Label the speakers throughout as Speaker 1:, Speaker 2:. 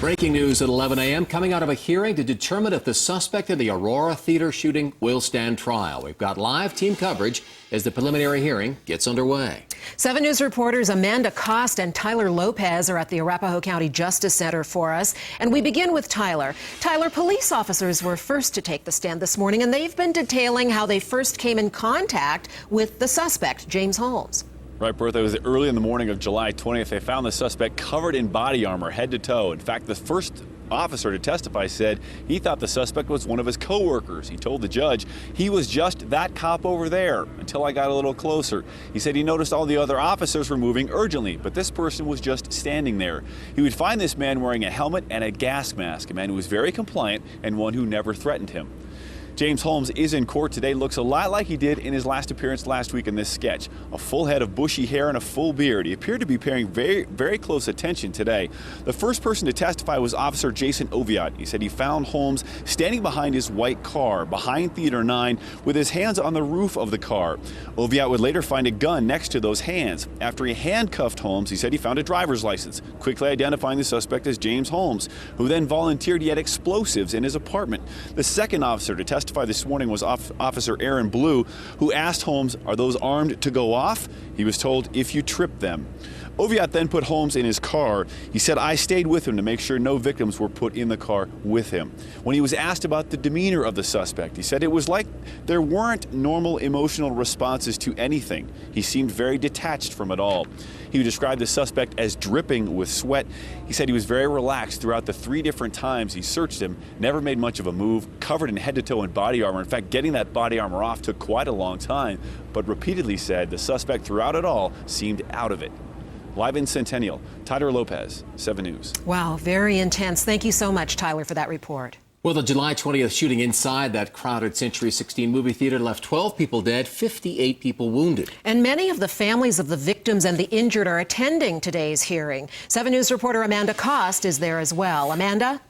Speaker 1: Breaking news at 11 a.m. coming out of a hearing to determine if the suspect in the Aurora theater shooting will stand trial. We've got live team coverage as the preliminary hearing gets underway.
Speaker 2: 7 News reporters Amanda Cost and Tyler Lopez are at the Arapahoe County Justice Center for us. And we begin with Tyler. Tyler, police officers were first to take the stand this morning, and they've been detailing how they first came in contact with the suspect, James Holmes.
Speaker 3: Right, Bertha, it was early in the morning of July 20th. They found the suspect covered in body armor, head to toe. In fact, the first officer to testify said he thought the suspect was one of his co-workers. He told the judge he was just that cop over there until I got a little closer. He said he noticed all the other officers were moving urgently, but this person was just standing there. He would find this man wearing a helmet and a gas mask, a man who was very compliant and one who never threatened him. James Holmes is in court today, looks a lot like he did in his last appearance last week in this sketch. A full head of bushy hair and a full beard. He appeared to be paying very close attention today. The first person to testify was Officer Jason Oviatt. He said he found Holmes standing behind his white car, behind Theater 9, with his hands on the roof of the car. Oviatt would later find a gun next to those hands. After he handcuffed Holmes, he said he found a driver's license, quickly identifying the suspect as James Holmes, who then volunteered he had explosives in his apartment. The second officer to testify this morning was Officer Aaron Blue, who asked Holmes, "Are those armed to go off?" He was told, "If you trip them." Oviatt then put Holmes in his car. He said, "I stayed with him to make sure no victims were put in the car with him." When he was asked about the demeanor of the suspect, he said it was like there weren't normal emotional responses to anything. He seemed very detached from it all. He described the suspect as dripping with sweat. He said he was very relaxed throughout the 3 different times he searched him, never made much of a move, covered in head to toe in body armor. In fact, getting that body armor off took quite a long time, but repeatedly said the suspect throughout it all seemed out of it. Live in Centennial, Tyler Lopez, 7 News.
Speaker 2: Wow, very intense. Thank you so much, Tyler, for that report.
Speaker 1: Well, the July 20th shooting inside that crowded Century 16 movie theater left 12 people dead, 58 people wounded.
Speaker 2: And many of the families of the victims and the injured are attending today's hearing. 7 News reporter Amanda Cost is there as well. Amanda?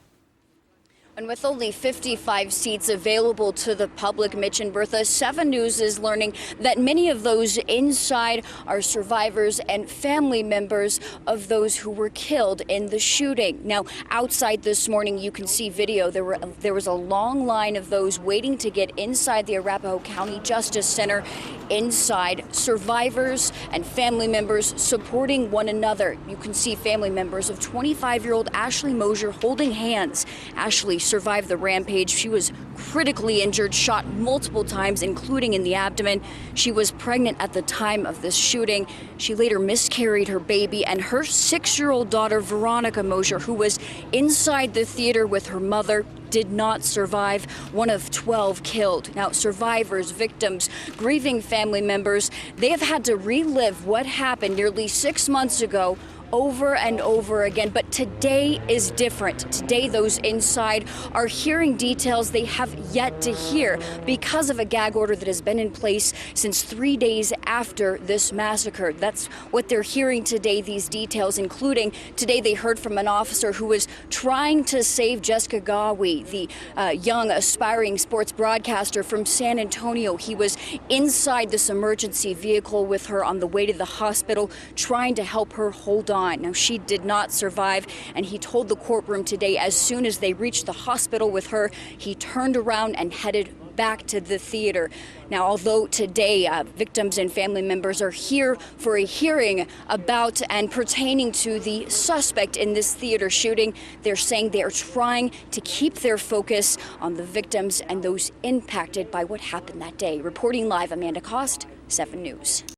Speaker 4: And with only 55 seats available to the public, Mitch and Bertha, 7 News is learning that many of those inside are survivors and family members of those who were killed in the shooting. Now, outside this morning, you can see video. There was a long line of those waiting to get inside the Arapahoe County Justice Center. Inside, survivors and family members supporting one another. You can see family members of 25-year-old Ashley Mosier holding hands. Ashley survived the rampage. She was critically injured, shot multiple times, including in the abdomen. She was pregnant at the time of this shooting. She later miscarried her baby, and her 6-year-old daughter, Veronica Mosier, who was inside the theater with her mother, did not survive, one of 12 killed. Now, survivors, victims, grieving family members, they have had to relive what happened nearly 6 months ago over and over again. But today is different. Today, those inside are hearing details they have yet to hear because of a gag order that has been in place since 3 days after this massacre. That's what they're hearing today, these details, including today they heard from an officer who was trying to save Jessica Gawi, the young aspiring sports broadcaster from San Antonio. He was inside this emergency vehicle with her on the way to the hospital, trying to help her hold on. Now, she did not survive, and he told the courtroom today as soon as they reached the hospital with her, he turned around and headed back to the theater. Now, although today victims and family members are here for a hearing about and pertaining to the suspect in this theater shooting, they're saying they are trying to keep their focus on the victims and those impacted by what happened that day. Reporting live, Amanda Cost, 7 News.